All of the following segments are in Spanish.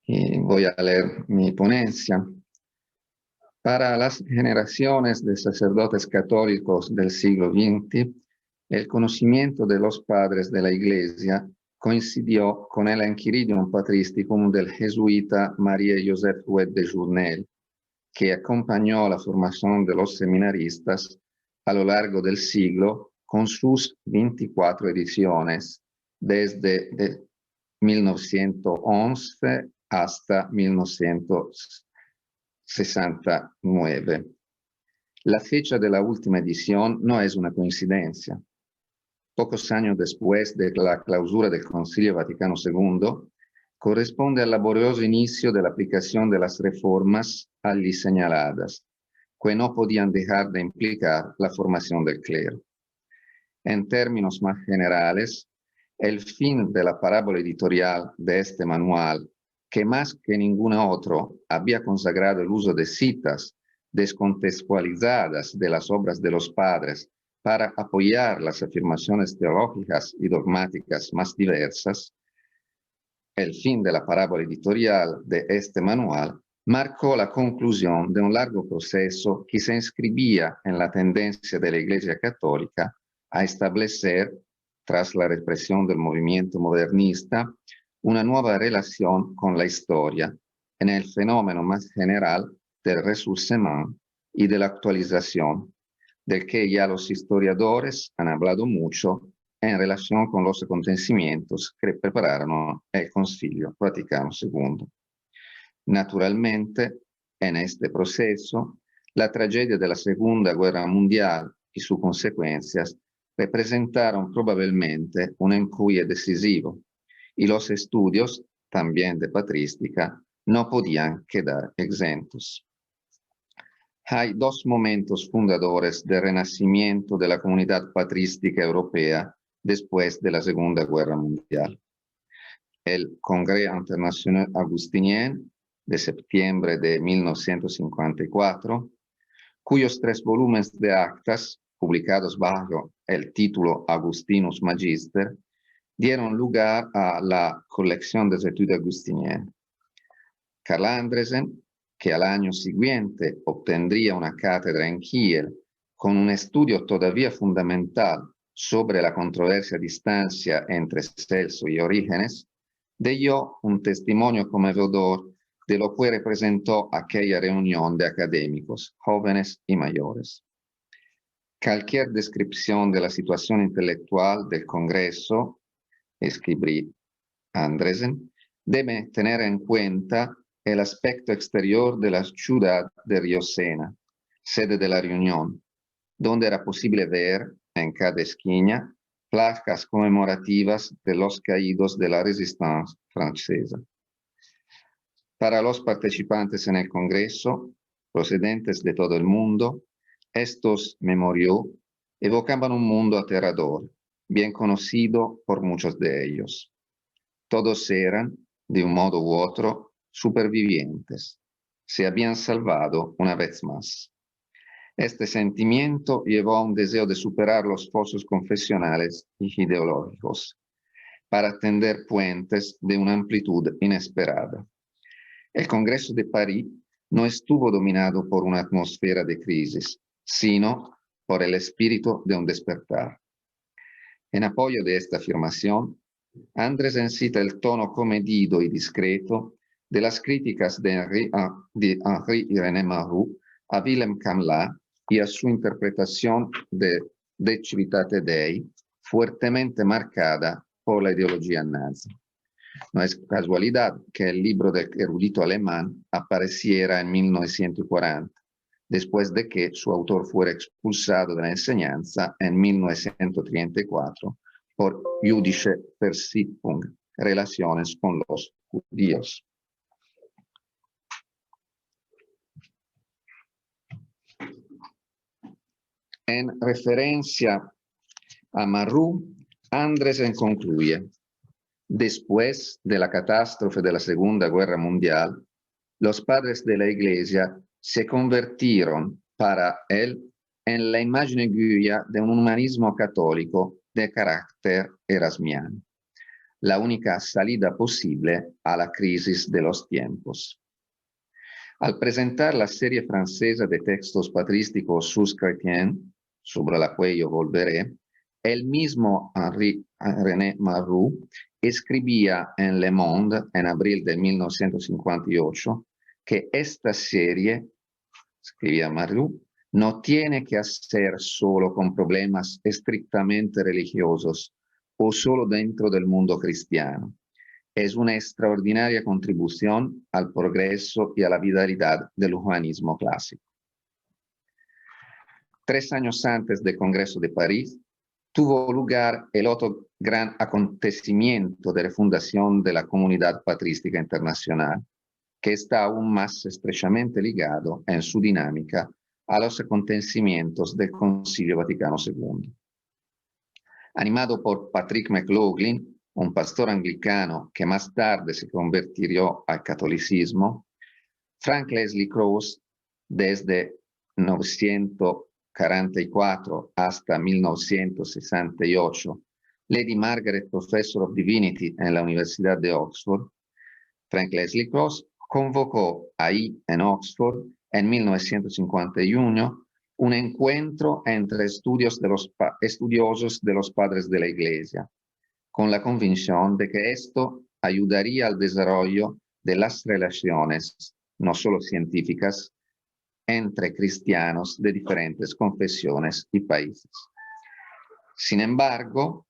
y voy a leer mi ponencia. Para las generaciones de sacerdotes católicos del siglo XX, el conocimiento de los padres de la Iglesia coincidió con el Enchiridion Patristicum del jesuita Marie-Joseph Huet de Journel, que acompañó la formación de los seminaristas a lo largo del siglo con sus 24 ediciones, desde 1911 hasta 1969. La fecha de la última edición no es una coincidencia. Pocos años después de la clausura del Concilio Vaticano II, corresponde al laborioso inicio de la aplicación de las reformas allí señaladas, que no podían dejar de implicar la formación del clero. En términos más generales, el fin de la parábola editorial de este manual, que más que ningún otro había consagrado el uso de citas descontextualizadas de las obras de los padres para apoyar las afirmaciones teológicas y dogmáticas más diversas, el fin de la parábola editorial de este manual marcó la conclusión de un largo proceso que se inscribía en la tendencia de la Iglesia Católica a establecer, tras la represión del movimiento modernista, una nueva relación con la historia en el fenómeno más general del ressourcement y de la actualización, del que ya los historiadores han hablado mucho en relación con los acontecimientos que prepararon el Concilio Vaticano II. Naturalmente, en este proceso, la tragedia de la Segunda Guerra Mundial y sus consecuencias representaron probablemente un empuje decisivo, y los estudios, también de patrística, no podían quedar exentos. Hay dos momentos fundadores del renacimiento de la comunidad patrística europea después de la Segunda Guerra Mundial. El Congrès International Agustinien de septiembre de 1954, cuyos 3 volúmenes de actas, publicados bajo el título Augustinus Magister, dieron lugar a la colección des études agustiniennes. Karl Andresen, que al año siguiente obtendría una cátedra en Kiel con un estudio todavía fundamental sobre la controversia a distancia entre Celso y Orígenes, dio un testimonio conmovedor de lo que representó aquella reunión de académicos, jóvenes y mayores. Cualquier descripción de la situación intelectual del Congreso, escribí Andresen, debe tener en cuenta el aspecto exterior de la ciudad de Río Sena, sede de la reunión, donde era posible ver en cada esquina placas conmemorativas de los caídos de la resistencia francesa. Para los participantes en el Congreso, procedentes de todo el mundo, estos memorios evocaban un mundo aterrador, bien conocido por muchos de ellos. Todos eran, de un modo u otro, supervivientes. Se habían salvado una vez más. Este sentimiento llevó a un deseo de superar los fosos confesionales y ideológicos para tender puentes de una amplitud inesperada. El Congreso de París no estuvo dominado por una atmósfera de crisis, sino por el espíritu de un despertar. En apoyo de esta afirmación, Andresen cita el tono comedido y discreto de las críticas de Henri Irénée Marrou a Willem Cammelaert y a su interpretación de Civitate Dei, fuertemente marcada por la ideología nazi. No es casualidad que el libro del erudito alemán apareciera en 1940, después de que su autor fuera expulsado de la enseñanza en 1934 por Jüdische Versippung, relaciones con los judíos. En referencia a Marrou, Andresen concluye: después de la catástrofe de la Segunda Guerra Mundial, los padres de la Iglesia se convirtieron para él en la imagen guía de un humanismo católico de carácter erasmiano. la única salida posible a la crisis de los tiempos. Al presentar la serie francesa de textos patrísticos Sus Chrétiens, sobre la cual yo volveré, el mismo René Marrou escribía en Le Monde en abril de 1958 que esta serie, escribía Marrou, no tiene que hacer solo con problemas estrictamente religiosos o solo dentro del mundo cristiano. Es una extraordinaria contribución al progreso y a la vitalidad del humanismo clásico. 3 años antes del Congreso de París, tuvo lugar el otro gran acontecimiento de la fundación de la Comunidad Patrística Internacional, que está aún más estrechamente ligado en su dinámica a los acontecimientos del Concilio Vaticano II. Animado por Patrick McLaughlin, un pastor anglicano que más tarde se convirtió al catolicismo, Frank Leslie Krause, desde 1944 hasta 1968, Lady Margaret Professor of Divinity en la Universidad de Oxford, Frank Leslie Krause convocó ahí en Oxford en 1951 un encuentro entre estudiosos de los padres de la Iglesia, con la convicción de que esto ayudaría al desarrollo de las relaciones, no solo científicas, entre cristianos de diferentes confesiones y países. Sin embargo,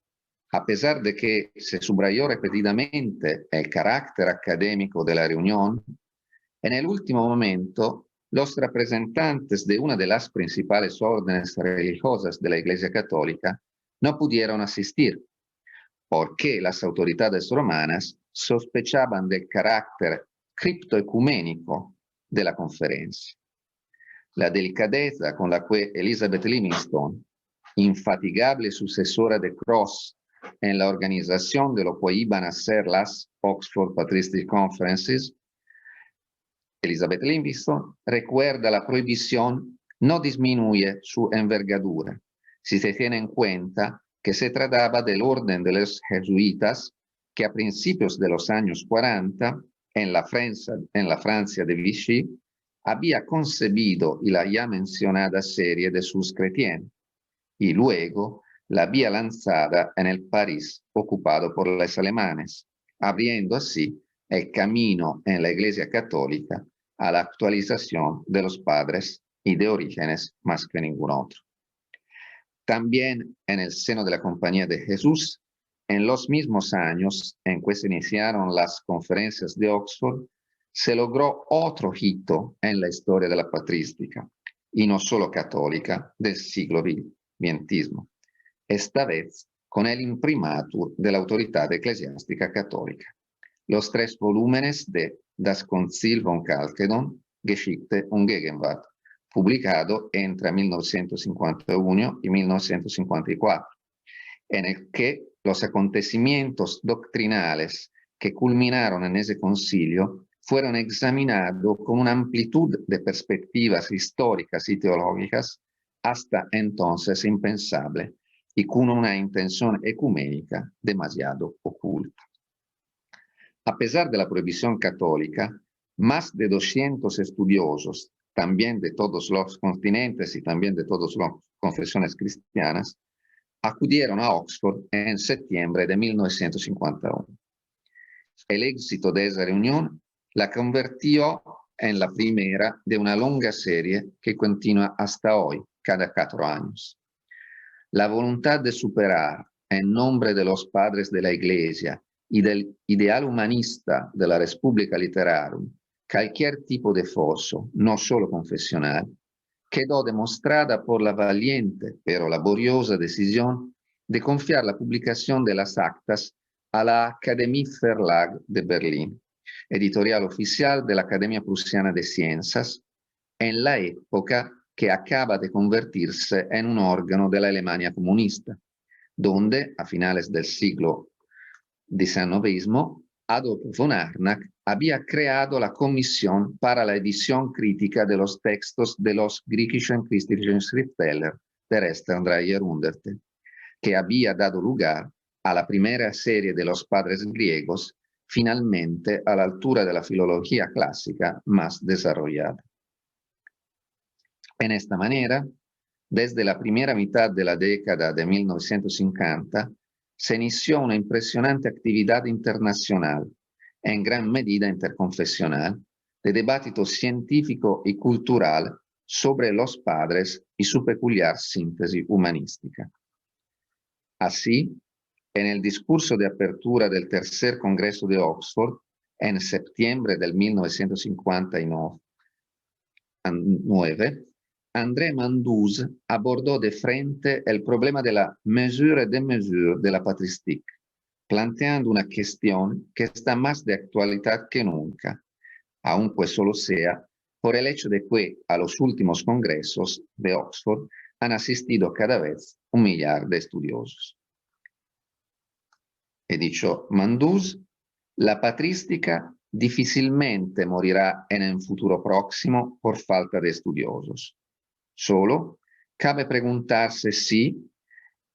a pesar de que se subrayó repetidamente el carácter académico de la reunión, en el último momento, los representantes de una de las principales órdenes religiosas de la Iglesia Católica no pudieron asistir, porque las autoridades romanas sospechaban del carácter criptoecuménico de la conferencia. La delicadeza con la que Elizabeth Livingstone, infatigable sucesora de Cross en la organización de lo que iban a ser las Oxford Patristic Conferences, Elizabeth Livingstone recuerda la prohibición no disminuye su envergadura si se tiene en cuenta que se trataba del orden de los jesuitas que a principios de los años 40 en la Francia de Vichy había concebido la ya mencionada serie de Sus Chrétiens y luego la había lanzada en el París ocupado por los alemanes, abriendo así el camino en la Iglesia Católica a la actualización de los padres y de orígenes más que ningún otro. También en el seno de la Compañía de Jesús, en los mismos años en que se iniciaron las conferencias de Oxford, se logró otro hito en la historia de la patrística, y no solo católica, del siglo XX, esta vez con el imprimatur de la autoridad eclesiástica católica. Los 3 volúmenes de Das Concil von Chalcedon, Geschichte und Gegenwart, publicado entre 1951 y 1954, en el que los acontecimientos doctrinales que culminaron en ese concilio fueron examinados con una amplitud de perspectivas históricas y teológicas hasta entonces impensable y con una intención ecuménica demasiado oculta. A pesar de la prohibición católica, más de 200 estudiosos, también de todos los continentes y también de todas las confesiones cristianas, acudieron a Oxford en septiembre de 1951. El éxito de esa reunión la convirtió en la primera de una longa serie que continúa hasta hoy, cada 4 años. La voluntad de superar, en nombre de los padres de la Iglesia y del ideal humanista de la República Literarum, cualquier tipo de foso, no solo confesional, quedó demostrada por la valiente pero laboriosa decisión de confiar la publicación de las actas a la Akademie Verlag de Berlín, editorial oficial de la Academia Prusiana de Ciencias, en la época que acaba de convertirse en un órgano de la Alemania comunista, donde a finales del siglo XIX, Adolf von Harnack había creado la Comisión para la edición crítica de los textos de los Griechischen Christlichen Schriftsteller der ersten 3 Jahrhunderte, que había dado lugar a la primera serie de los padres griegos, finalmente a la altura de la filología clásica más desarrollada. En esta manera, desde la primera mitad de la década de 1950, se inició una impresionante actividad internacional, en gran medida interconfesional, de debate científico y cultural sobre los padres y su peculiar síntesis humanística. Así, en el discurso de apertura del tercer Congreso de Oxford, en septiembre del 1959, André Mandus abordó de frente el problema de la mesure de mesure de la patristique, planteando una cuestión que está más de actualidad que nunca, aunque solo sea por el hecho de que a los últimos congresos de Oxford han asistido cada vez 1 millar de estudiosos. He dicho Mandus, la patrística difícilmente morirá en el futuro próximo por falta de estudiosos. Solo cabe preguntarse si,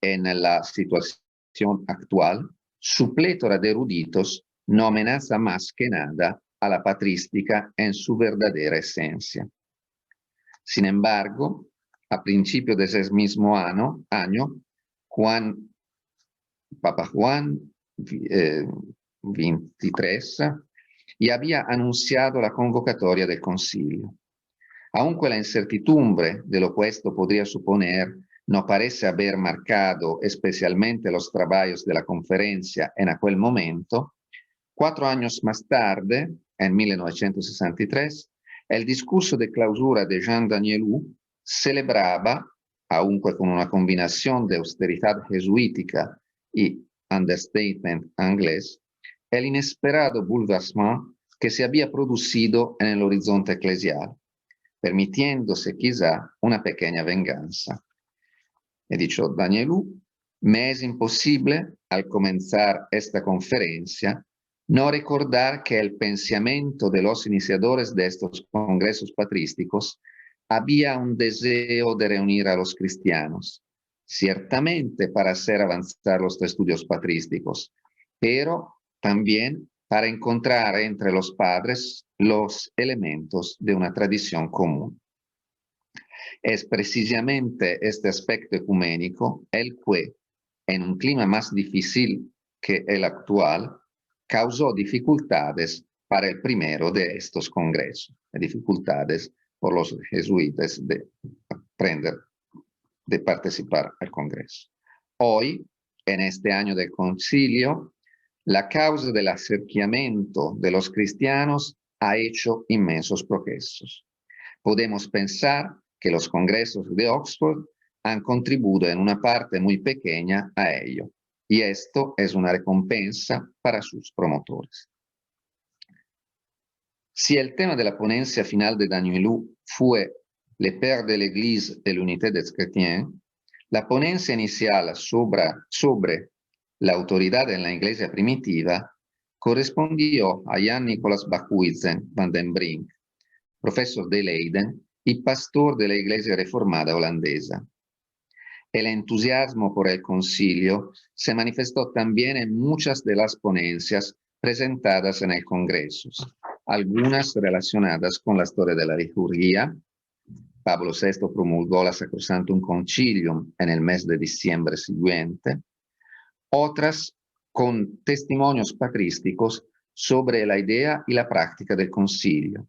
en la situación actual, su plétora de eruditos no amenaza más que nada a la patrística en su verdadera esencia. Sin embargo, a principios de ese mismo año, Papa Juan XXIII ya había anunciado la convocatoria del concilio. Aunque la incertidumbre de lo que esto podría suponer no parece haber marcado especialmente los trabajos de la conferencia en aquel momento, 4 años más tarde, en 1963, el discurso de clausura de Jean Danielou celebraba, aunque con una combinación de austeridad jesuítica y understatement inglés, el inesperado bouleversement que se había producido en el horizonte eclesial, permitiéndose quizá una pequeña venganza. He dicho, Danielou, me es imposible, al comenzar esta conferencia, no recordar que el pensamiento de los iniciadores de estos congresos patrísticos había un deseo de reunir a los cristianos, ciertamente para hacer avanzar los estudios patrísticos, pero también para encontrar entre los padres los elementos de una tradición común. Es precisamente este aspecto ecuménico el que, en un clima más difícil que el actual, causó dificultades para el primero de estos congresos, dificultades por los jesuitas de participar al congreso. Hoy, en este año del concilio, la causa del acercamiento de los cristianos ha hecho inmensos progresos. Podemos pensar que los congresos de Oxford han contribuido en una parte muy pequeña a ello, y esto es una recompensa para sus promotores. Si el tema de la ponencia final de Danielou fue Le Père de l'Église et l'unité des chrétiens, la ponencia inicial sobre la autoridad en la Iglesia primitiva correspondió a Jan Nicolaas Bakhuyzen van den Brink, profesor de Leiden y pastor de la Iglesia Reformada holandesa. El entusiasmo por el concilio se manifestó también en muchas de las ponencias presentadas en el Congreso, algunas relacionadas con la historia de la liturgia. Pablo VI promulgó la Sacrosanctum Concilium en el mes de diciembre siguiente, otras con testimonios patrísticos sobre la idea y la práctica del concilio,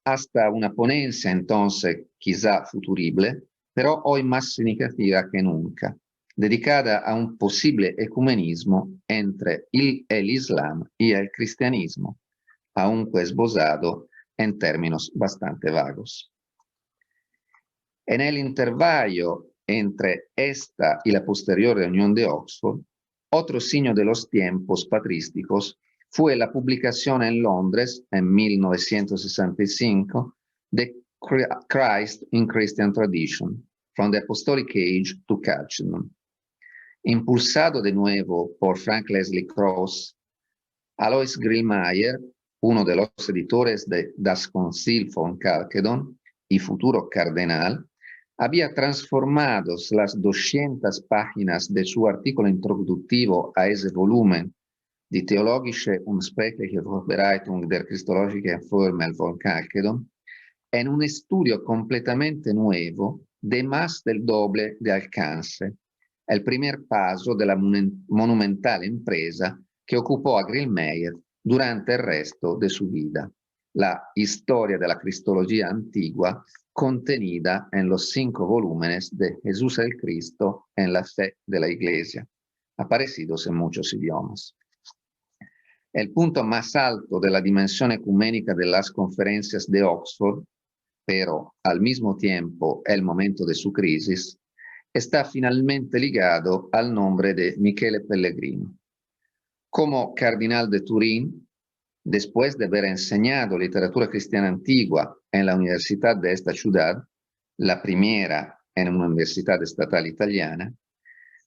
hasta una ponencia entonces quizá futurible, pero hoy más significativa que nunca, dedicada a un posible ecumenismo entre el Islam y el cristianismo, aunque esbozado en términos bastante vagos. En el intervalo entre esta y la posterior reunión de Oxford, otro signo de los tiempos patrísticos fue la publicación en Londres, en 1965, de Christ in Christian Tradition, From the Apostolic Age to Calvinism. Impulsado de nuevo por Frank Leslie Krauss, Alois Grillmayer, uno de los editores de Das Concil von Chalcedon y futuro cardenal, había transformado las 200 páginas de su artículo introductivo a ese volumen Die theologische und sprachliche Vorbereitung der cristologischen Formel von Chalcedon en un estudio completamente nuevo de más del doble de alcance, el primer paso de la monumental empresa que ocupó a Grillmeyer durante el resto de su vida, la historia de la cristología antigua contenida en los 5 volúmenes de Jesús el Cristo en la fe de la Iglesia, aparecidos en muchos idiomas. El punto más alto de la dimensión ecuménica de las conferencias de Oxford, pero al mismo tiempo el momento de su crisis, está finalmente ligado al nombre de Michele Pellegrino. Como cardenal de Turín, después de haber enseñado literatura cristiana antigua en la universidad de esta ciudad, la primera en una universidad estatal italiana,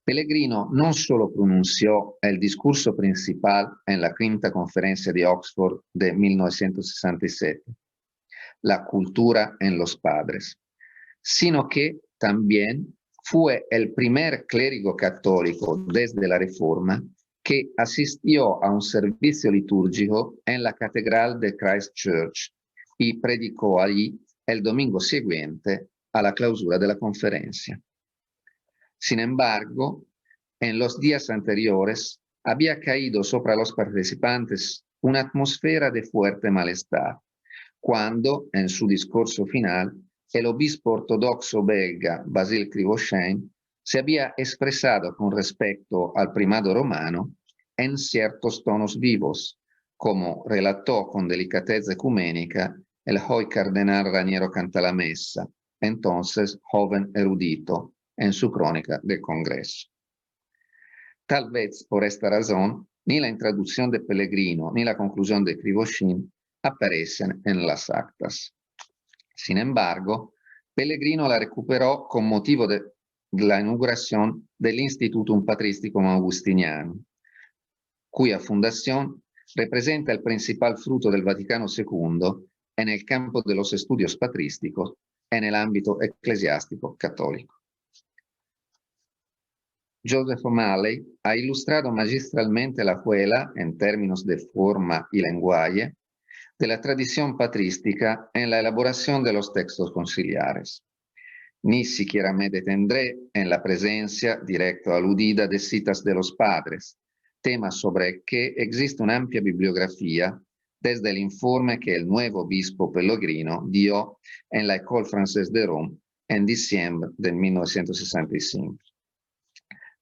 Pellegrino non solo pronunció el discurso principal en la quinta conferencia de Oxford de 1967, la cultura en los padres, sino que también fue el primer clérigo católico desde la Reforma que asistió a un servicio litúrgico en la Catedral de Christ Church y predicó allí el domingo siguiente a la clausura de la conferencia. Sin embargo, en los días anteriores había caído sobre los participantes una atmósfera de fuerte malestar, cuando, en su discurso final, el obispo ortodoxo belga Basile Crivauchain se había expresado con respecto al primado romano en ciertos tonos vivos, como relató con delicadeza ecuménica el hoy cardenal Raniero Cantalamessa, entonces joven erudito, en su crónica del Congreso. Tal vez por esta razón, ni la introducción de Pellegrino ni la conclusión de Crivauchain aparecen en las actas. Sin embargo, Pellegrino la recuperó con motivo de la inauguración del Institutum Patristicum Augustiniano, cuya fundación representa el principal fruto del Vaticano II en el campo de los estudios patrísticos en el ámbito eclesiástico católico. Joseph O'Malley ha ilustrado magistralmente la escuela, en términos de forma y lenguaje, de la tradición patrística en la elaboración de los textos conciliares. Ni siquiera me detendré en la presencia directa o aludida de citas de los padres, tema sobre el que existe una amplia bibliografía desde el informe que el nuevo obispo Pellegrino dio en la École Française de Rome en diciembre de 1965.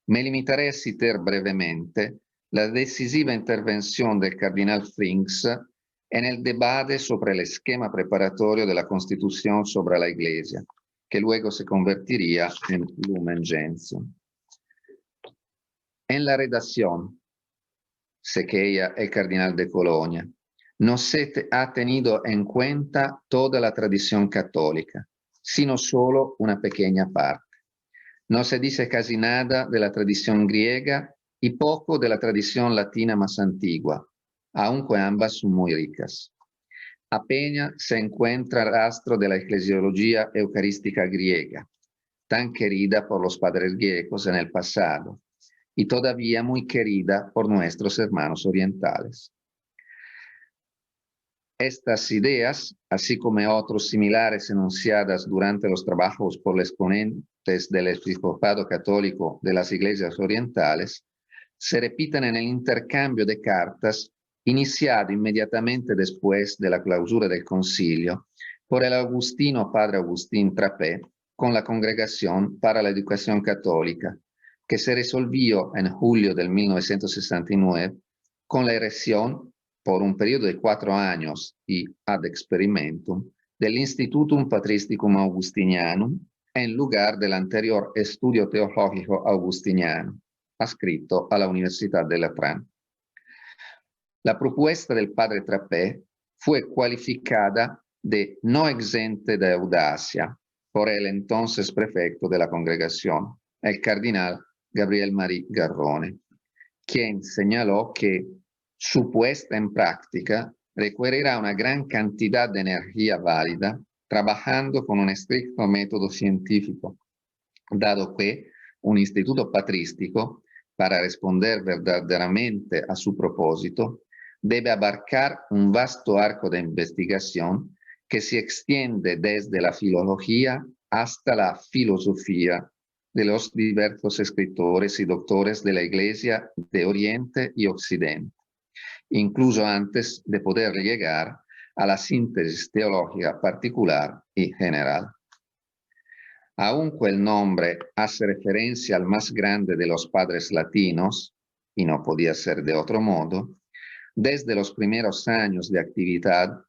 Me limitaré a citar brevemente la decisiva intervención del cardenal Frings en el debate sobre el esquema preparatorio de la Constitución sobre la Iglesia, que luego se convertiría en Lumen Gentium. En la redacción, Sequeia, el cardenal de Colonia, no se ha tenido en cuenta toda la tradición católica, sino solo una pequeña parte. No se dice casi nada de la tradición griega y poco de la tradición latina más antigua, aunque ambas son muy ricas. Apenas se encuentra rastro de la eclesiología eucarística griega, tan querida por los padres griegos en el pasado y todavía muy querida por nuestros hermanos orientales. Estas ideas, así como otros similares enunciadas durante los trabajos por los exponentes del episcopado católico de las iglesias orientales, se repiten en el intercambio de cartas iniciado inmediatamente después de la clausura del concilio por el agustino padre Agustín Trappé con la Congregación para la Educación Católica, que se resolvió en julio del 1969 con la erección por un periodo de 4 años y ad experimentum del Institutum Patristicum Augustinianum en lugar del anterior Estudio Teológico Augustiniano, adscrito a la Universidad de Letrán. La propuesta del padre Trappé fue cualificada de no exente de audacia por el entonces prefecto de la congregación, el cardenal Gabriel Marie Garrone, quien señaló que su puesta en práctica requerirá una gran cantidad de energía válida trabajando con un estricto método científico, dado que un instituto patrístico, para responder verdaderamente a su propósito, debe abarcar un vasto arco de investigación que se extiende desde la filología hasta la filosofía de los diversos escritores y doctores de la Iglesia de Oriente y Occidente, incluso antes de poder llegar a la síntesis teológica particular y general. Aunque el nombre hace referencia al más grande de los padres latinos, y no podía ser de otro modo, desde los primeros años de actividad,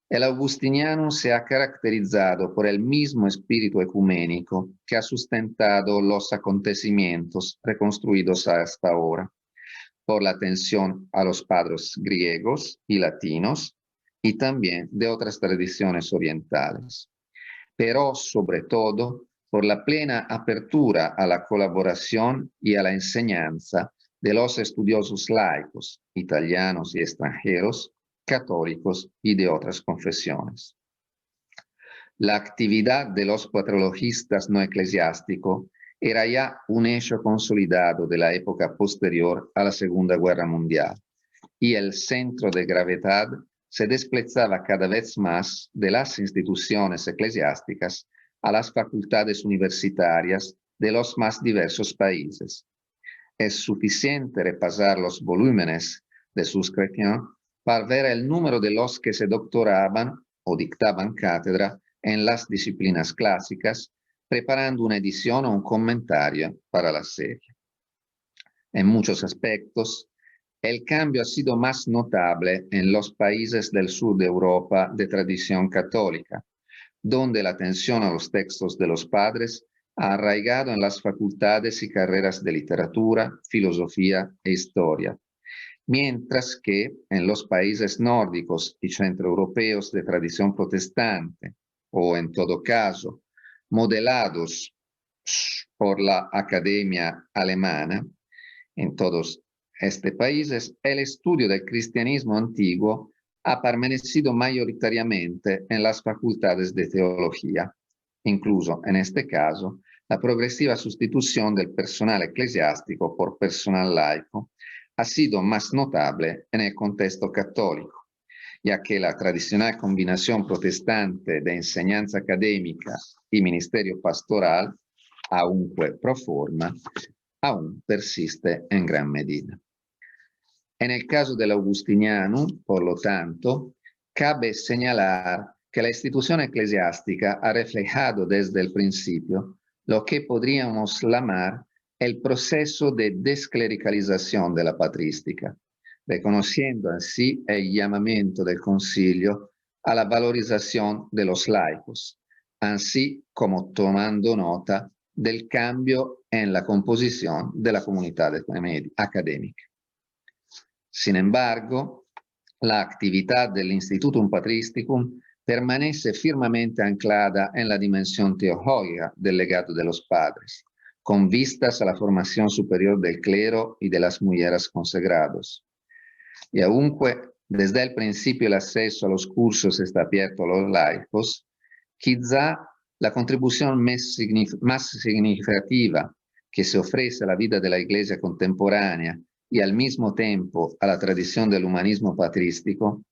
el Augustinianum se ha caracterizado por el mismo espíritu ecuménico que ha sustentado los acontecimientos reconstruidos hasta ahora, por la atención a los padres griegos y latinos, y también de otras tradiciones orientales, pero sobre todo por la plena apertura a la colaboración y a la enseñanza de los estudiosos laicos, italianos y extranjeros, católicos y de otras confesiones. La actividad de los patrologistas no eclesiásticos era ya un hecho consolidado de la época posterior a la Segunda Guerra Mundial, y el centro de gravedad se desplazaba cada vez más de las instituciones eclesiásticas a las facultades universitarias de los más diversos países. Es suficiente repasar los volúmenes de suscripción para ver el número de los que se doctoraban o dictaban cátedra en las disciplinas clásicas, preparando una edición o un comentario para la serie. En muchos aspectos, el cambio ha sido más notable en los países del sur de Europa de tradición católica, donde la atención a los textos de los padres ha arraigado en las facultades y carreras de literatura, filosofía e historia, mientras que en los países nórdicos y centroeuropeos de tradición protestante, o en todo caso, modelados por la Academia Alemana, en todos estos países, el estudio del cristianismo antiguo ha permanecido mayoritariamente en las facultades de teología. Incluso en este caso, la progresiva sustitución del personal eclesiástico por personal laico ha sido más notable en el contexto católico, ya que la tradicional combinación protestante de enseñanza académica y ministerio pastoral, aunque pro forma, aún persiste en gran medida. En el caso del Augustinianum, por lo tanto, cabe señalar que la institución eclesiástica ha reflejado desde el principio lo que podríamos llamar el proceso de desclericalización de la patrística, reconociendo así el llamamiento del concilio a la valorización de los laicos, así como tomando nota del cambio en la composición de la comunidad académica. Sin embargo, la actividad del Institutum Patristicum permanece firmemente anclada en la dimensión teológica del legado de los padres, con vistas a la formación superior del clero y de las mujeres consagrados. Y aunque desde el principio el acceso a los cursos está abierto a los laicos, quizá la contribución más significativa que se ofrece a la vida de la Iglesia contemporánea y al mismo tiempo a la tradición del humanismo patrístico,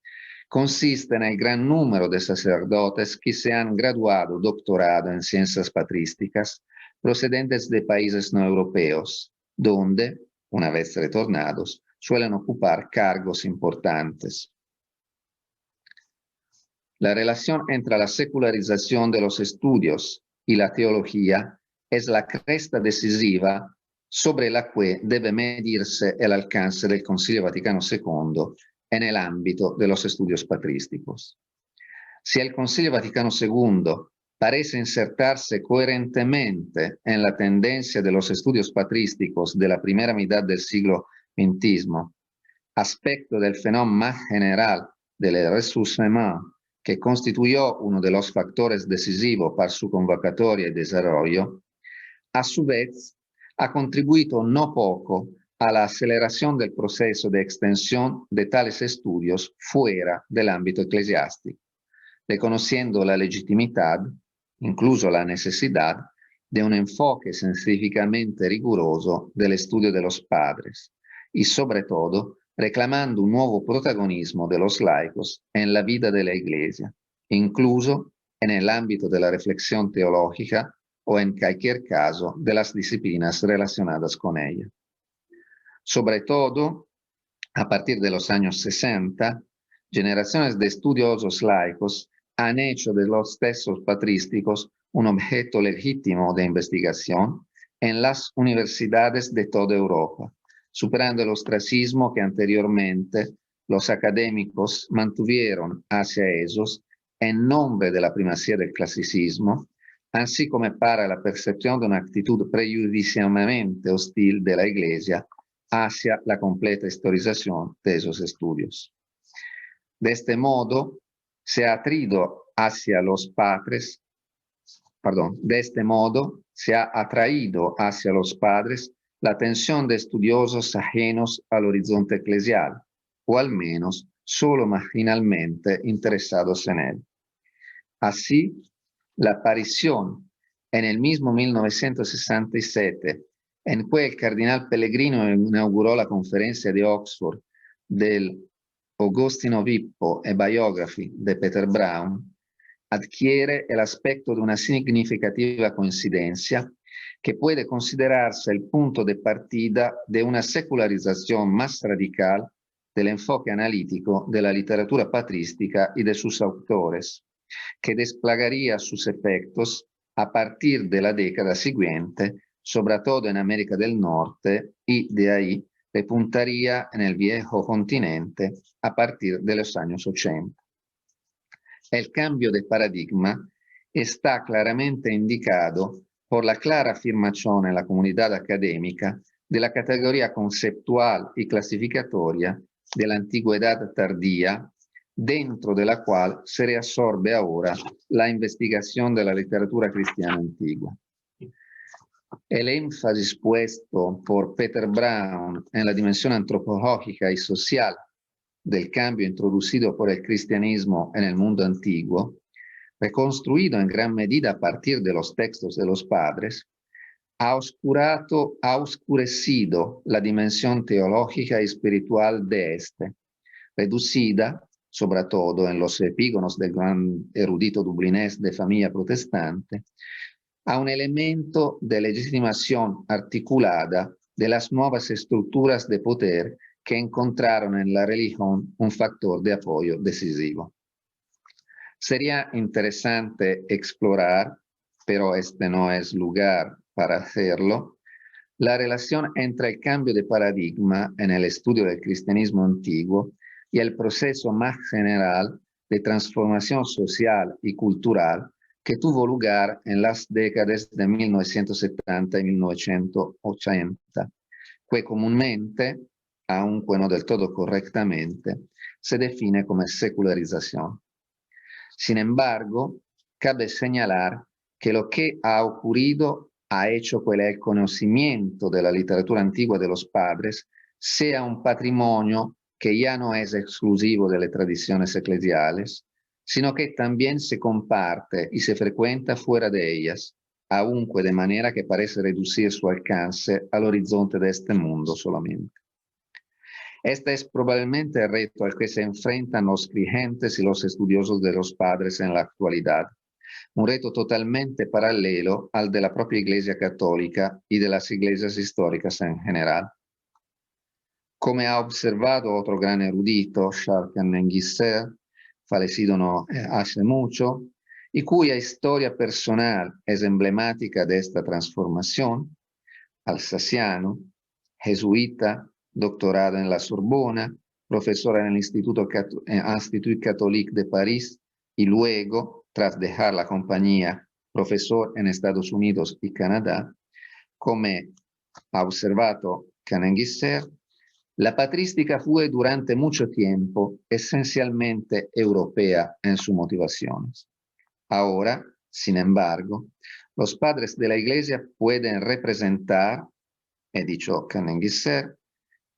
consiste en el gran número de sacerdotes que se han graduado o doctorado en ciencias patrísticas procedentes de países no europeos, donde, una vez retornados, suelen ocupar cargos importantes. La relación entre la secularización de los estudios y la teología es la cresta decisiva sobre la que debe medirse el alcance del Concilio Vaticano II en el ámbito de los estudios patrísticos. Si el Concilio Vaticano II parece insertarse coherentemente en la tendencia de los estudios patrísticos de la primera mitad del siglo XX, aspecto del fenómeno más general del ressurgimiento que constituyó uno de los factores decisivos para su convocatoria y desarrollo, a su vez ha contribuito no poco a la aceleración del proceso de extensión de tales estudios fuera del ámbito eclesiástico, reconociendo la legitimidad, incluso la necesidad, de un enfoque científicamente riguroso del estudio de los padres y, sobre todo, reclamando un nuevo protagonismo de los laicos en la vida de la Iglesia, incluso en el ámbito de la reflexión teológica o en cualquier caso de las disciplinas relacionadas con ella. Sobre todo, a partir de los años 60, generaciones de estudiosos laicos han hecho de los textos patrísticos un objeto legítimo de investigación en las universidades de toda Europa, superando el ostracismo que anteriormente los académicos mantuvieron hacia ellos en nombre de la primacía del clasicismo, así como para la percepción de una actitud prejudicialmente hostil de la Iglesia hacia la completa historización de esos estudios. De este modo, se ha atraído hacia los padres la atención de estudiosos ajenos al horizonte eclesial, o al menos solo marginalmente interesados en él. Así, la aparición en el mismo 1967, en cui el cardenal Pellegrino inauguró la conferencia de Oxford del Agostino Vippo e Biography de Peter Brown, adquiere el aspecto de una significativa coincidencia que puede considerarse el punto de partida de una secularización más radical del enfoque analítico de la literatura patrística y de sus autores, que desplegaría sus efectos a partir de la década siguiente, sobre todo en América del Norte, y de ahí repuntaría en el viejo continente a partir de los años 80. El cambio de paradigma está claramente indicado por la clara afirmación en la comunidad académica de la categoría conceptual y clasificatoria de la antigüedad tardía, dentro de la cual se reabsorbe ahora la investigación de la literatura cristiana antigua. El énfasis puesto por Peter Brown en la dimensión antropológica y social del cambio introducido por el cristianismo en el mundo antiguo, reconstruido en gran medida a partir de los textos de los padres, ha oscurecido la dimensión teológica y espiritual de este, reducida, sobre todo en los epígonos del gran erudito dublinés de familia protestante, a un elemento de legitimación articulada de las nuevas estructuras de poder que encontraron en la religión un factor de apoyo decisivo. Sería interesante explorar, pero este no es lugar para hacerlo, la relación entre el cambio de paradigma en el estudio del cristianismo antiguo y el proceso más general de transformación social y cultural que tuvo lugar en las décadas de 1970 y 1980, que comúnmente, aunque no del todo correctamente, se define como secularización. Sin embargo, cabe señalar que lo que ha ocurrido ha hecho que el conocimiento de la literatura antigua de los padres sea un patrimonio que ya no es exclusivo de las tradiciones eclesiales, sino que también se comparte y se frecuenta fuera de ellas, aunque de manera que parece reducir su alcance al horizonte de este mundo solamente. Este es probablemente el reto al que se enfrentan los creyentes y los estudiosos de los padres en la actualidad, un reto totalmente paralelo al de la propia Iglesia Católica y de las iglesias históricas en general. Como ha observado otro gran erudito, Charles Canenguisser, fallecido no hace mucho, y cuya historia personal es emblemática de esta transformación, alsaciano, jesuita, doctorado en la Sorbona, profesora en el Institut Catholique de París y luego, tras dejar la compañía, profesor en Estados Unidos y Canadá, como ha observato Canenguisser, la patrística fue durante mucho tiempo esencialmente europea en sus motivaciones. Ahora, sin embargo, los padres de la Iglesia pueden representar, he dicho Canenguisser,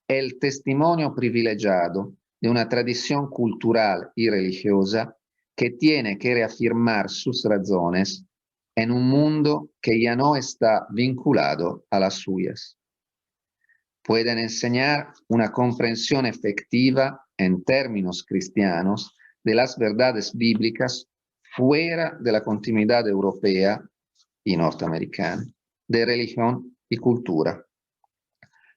el testimonio privilegiado de una tradición cultural y religiosa que tiene que reafirmar sus razones en un mundo que ya no está vinculado a las suyas. Pueden enseñar una comprensión efectiva en términos cristianos de las verdades bíblicas fuera de la continuidad europea y norteamericana, de religión y cultura,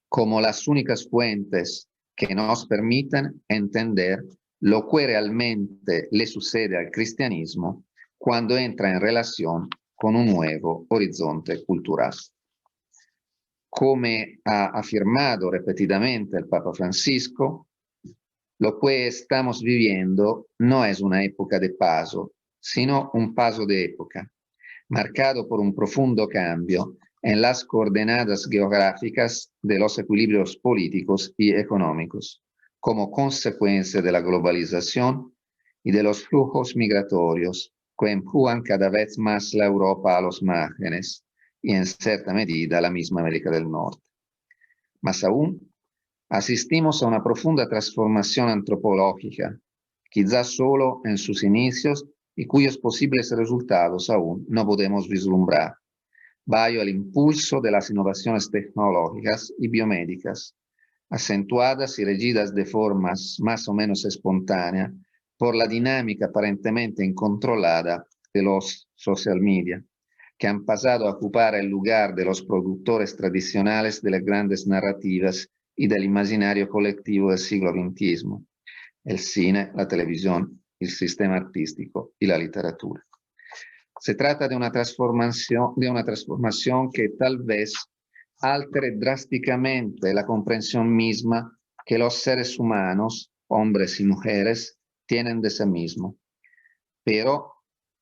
como las únicas fuentes que nos permiten entender lo que realmente le sucede al cristianismo cuando entra en relación con un nuevo horizonte cultural. Come ha afirmado repetidamente el Papa Francisco, lo que estamos viviendo no es una época de paso, sino un paso de época, marcado por un profundo cambio en las coordenadas geográficas de los equilibrios políticos y económicos, como consecuencia de la globalización y de los flujos migratorios que empujan cada vez más la Europa a los márgenes y en cierta medida la misma América del Norte. Más aún, asistimos a una profunda transformación antropológica, quizás solo en sus inicios y cuyos posibles resultados aún no podemos vislumbrar. Vaya al impulso de las innovaciones tecnológicas y biomédicas, acentuadas y regidas de formas más o menos espontáneas por la dinámica aparentemente incontrolada de los social media, que han pasado a ocupar el lugar de los productores tradicionales de las grandes narrativas y del imaginario colectivo del siglo XXI, el cine, la televisión, el sistema artístico y la literatura. Se trata de una transformación que tal vez altere drásticamente la comprensión misma que los seres humanos, hombres y mujeres, tienen de sí mismos. Pero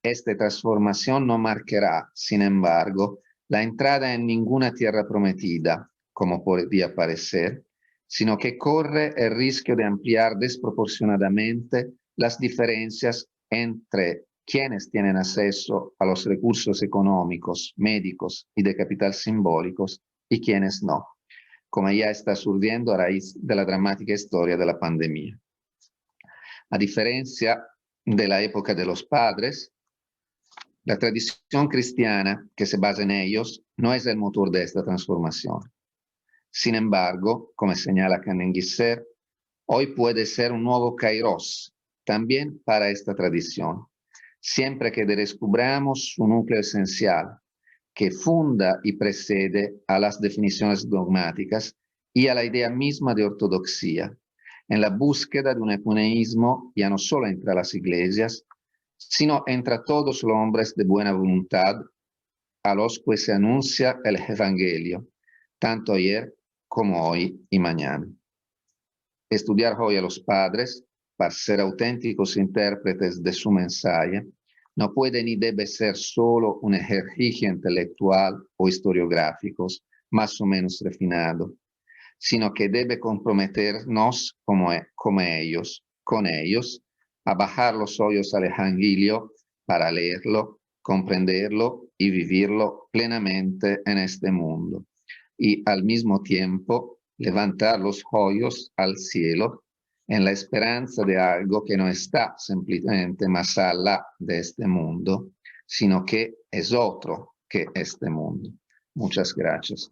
esta transformación no marcará, sin embargo, la entrada en ninguna tierra prometida, como podría parecer, sino que corre el riesgo de ampliar desproporcionadamente las diferencias entre quienes tienen acceso a los recursos económicos, médicos y de capital simbólicos y quienes no, como ya está surgiendo a raíz de la dramática historia de la pandemia. A diferencia de la época de los padres, la tradición cristiana que se basa en ellos no es el motor de esta transformación. Sin embargo, como señala Canenguisser, hoy puede ser un nuevo kairos también para esta tradición, siempre que descubramos su núcleo esencial, que funda y precede a las definiciones dogmáticas y a la idea misma de ortodoxia, en la búsqueda de un ecumenismo ya no solo entre las iglesias, sino entre todos los hombres de buena voluntad a los que se anuncia el Evangelio, tanto ayer como hoy y mañana. Estudiar hoy a los padres para ser auténticos intérpretes de su mensaje no puede ni debe ser solo un ejercicio intelectual o historiográfico más o menos refinado, sino que debe comprometernos con ellos, a bajar los ojos al Evangelio para leerlo, comprenderlo y vivirlo plenamente en este mundo. Y al mismo tiempo levantar los ojos al cielo en la esperanza de algo que no está simplemente más allá de este mundo, sino que es otro que este mundo. Muchas gracias.